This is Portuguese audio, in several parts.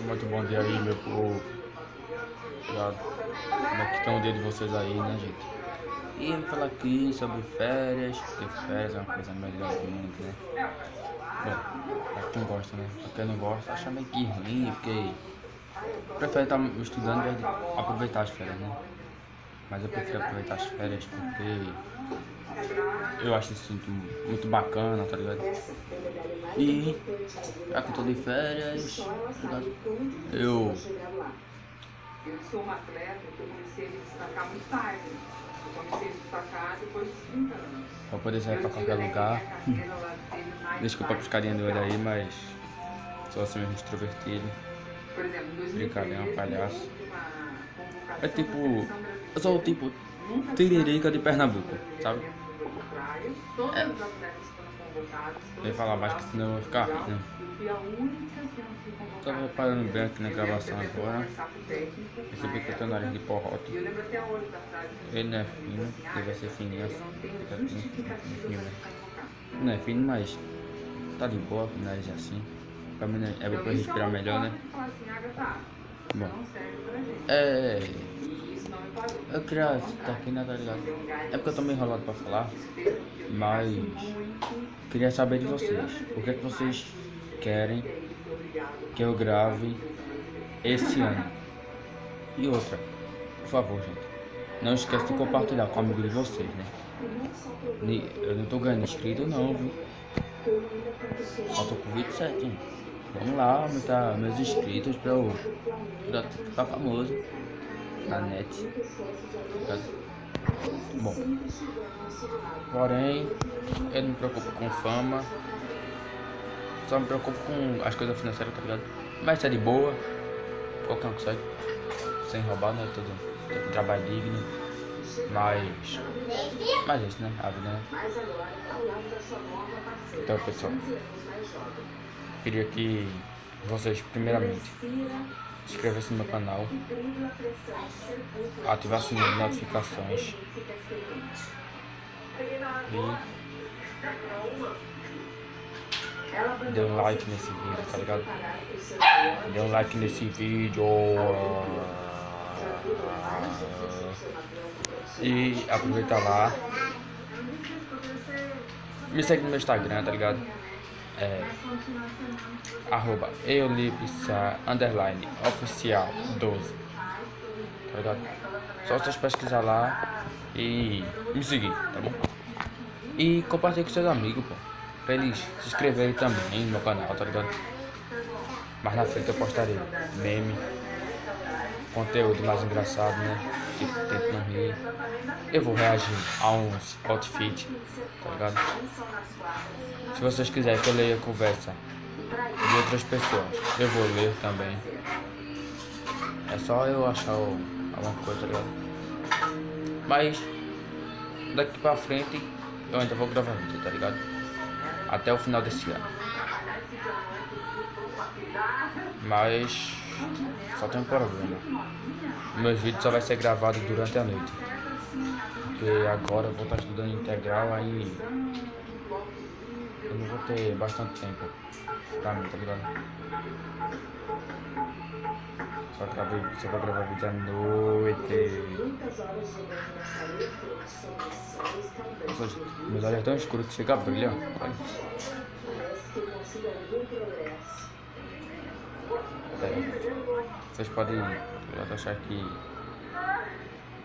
Muito bom dia aí, meu povo. Obrigado. Como é que estão o dia de vocês aí, né, gente? E eu vou falar aqui sobre férias, porque férias é uma coisa melhor do mundo, né? Bom, pra quem gosta, né? Pra quem não gosta, acha meio que ruim, porque prefere estar estudando ao invés de aproveitar as férias, né? Mas eu prefiro aproveitar as férias porque eu acho isso muito bacana, tá ligado? E já que eu tô de férias, tá ligado? Eu sou uma atleta que eu comecei a me destacar muito tarde. Eu comecei a me destacar depois dos 30 anos. pra poder sair pra qualquer lugar. Desculpa pros carinha do olho aí, mas sou assim mesmo extrovertido. Por exemplo, em 2013, Brincadeira, palhaço. É É tipo, eu sou o tipo tiririca de Pernambuco, sabe? É. Eu ia falar mais que senão eu vou ficar rindo. Tô reparando bem aqui na gravação agora. Percebi que eu tenho nariz de porrote. Ele não é fino, ele vai ser fininho assim. Não é fino, mas tá de boa com o nariz assim. Pra mim é pra eu respirar melhor, né? Bom, eu queria estar aqui, né, tá ligado? É porque eu tô meio enrolado pra falar, mas queria saber de vocês. O que é que vocês querem que eu grave esse ano? E outra, por favor, gente, não esquece de compartilhar com o amigo de vocês, né? Eu não tô ganhando inscrito não, viu? Só tô com 27, hein? Vamos lá aumentar meus inscritos pra eu ficar famoso na net. Bom, porém, eu não me preocupo com fama, só me preocupo com as coisas financeiras, tá ligado? Mas isso é de boa, qualquer um consegue, sem roubar, né? Todo trabalho digno, mas é isso, né? A vida, né? Então, pessoal, queria que vocês, primeiramente, se inscrevessem no meu canal, ativassem as notificações e dê um like nesse vídeo, tá ligado? Dê um like nesse vídeo e aproveita lá, me segue no meu Instagram, tá ligado? @eulipsa_oficial12, tá ligado? Só vocês pesquisar lá e me seguir, tá bom? E compartilhe com seus amigos, pô, pra eles se inscreverem também no meu canal, tá ligado? Mais na frente eu postarei meme, conteúdo mais engraçado, né? Tipo, tento não rir. Eu vou reagir a uns outfits, tá ligado? Se vocês quiserem que eu leia a conversa de outras pessoas, eu vou ler também. É só eu achar alguma coisa, tá ligado? Mas daqui pra frente eu ainda vou gravar vídeo, tá ligado? Até o final desse ano. Mas só tem um problema. Meus vídeos só vai ser gravado durante a noite. Porque agora eu vou estar estudando integral, aí eu não vou ter bastante tempo pra mim, tá ligado? Só vou gravar vídeo à noite. Nossa, meus olhos tão escuros que chega a brilhar. Olha. Vocês podem achar que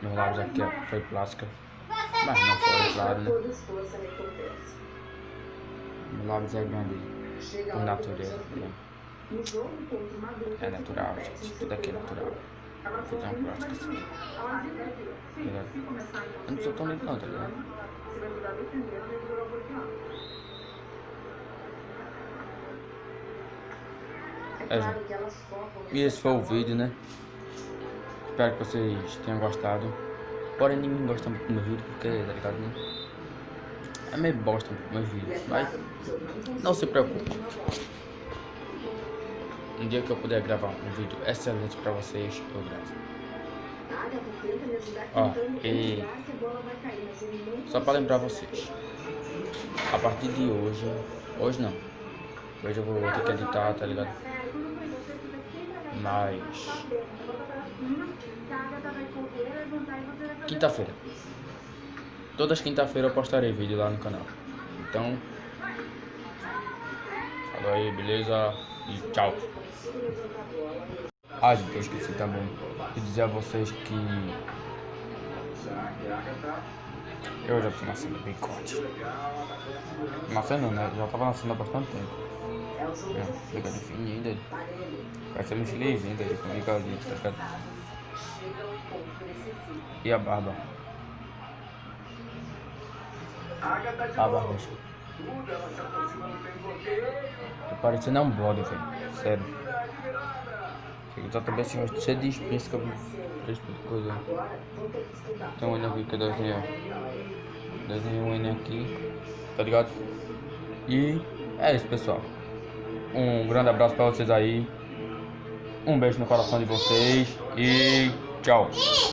meus lábios aqui foi plástica, mas não foi, claro, né? Meus lábios é grande por natureza, né? É natural, gente. Tudo aqui é natural. Vou fazer uma plástica assim, tá ligado? Eu não sou tão lindo não, tá ligado? Gente. E esse foi o vídeo, né? Espero que vocês tenham gostado. Porém, ninguém gosta muito do meu vídeo, porque, tá ligado, né? É meio bosta meus vídeos, mas não se preocupe. Um dia que eu puder gravar um vídeo excelente pra vocês, eu gravo. E só pra lembrar vocês, a partir de hoje não, hoje eu vou ter que editar, tá ligado? Mas quinta-feira. Todas quinta-feiras eu postarei vídeo lá no canal. Então, falou aí, beleza? E tchau. Ah, gente, eu esqueci também de dizer a vocês que eu já tô nascendo bem corte. Nascendo, né? Já tava nascendo há bastante tempo. Fica de fininho ainda. Vai ser muito feliz ainda. Fica ali, tá ligado? E a barba? A barba. Tô parecendo um blog, velho. Sério. Tá também assim, cheio de espinhos, cabelo. Coisa. Tem um olho aqui que eu desenhei um olho aqui. Tá ligado? E é isso, pessoal. Um grande abraço pra vocês aí. Um beijo no coração de vocês. E tchau.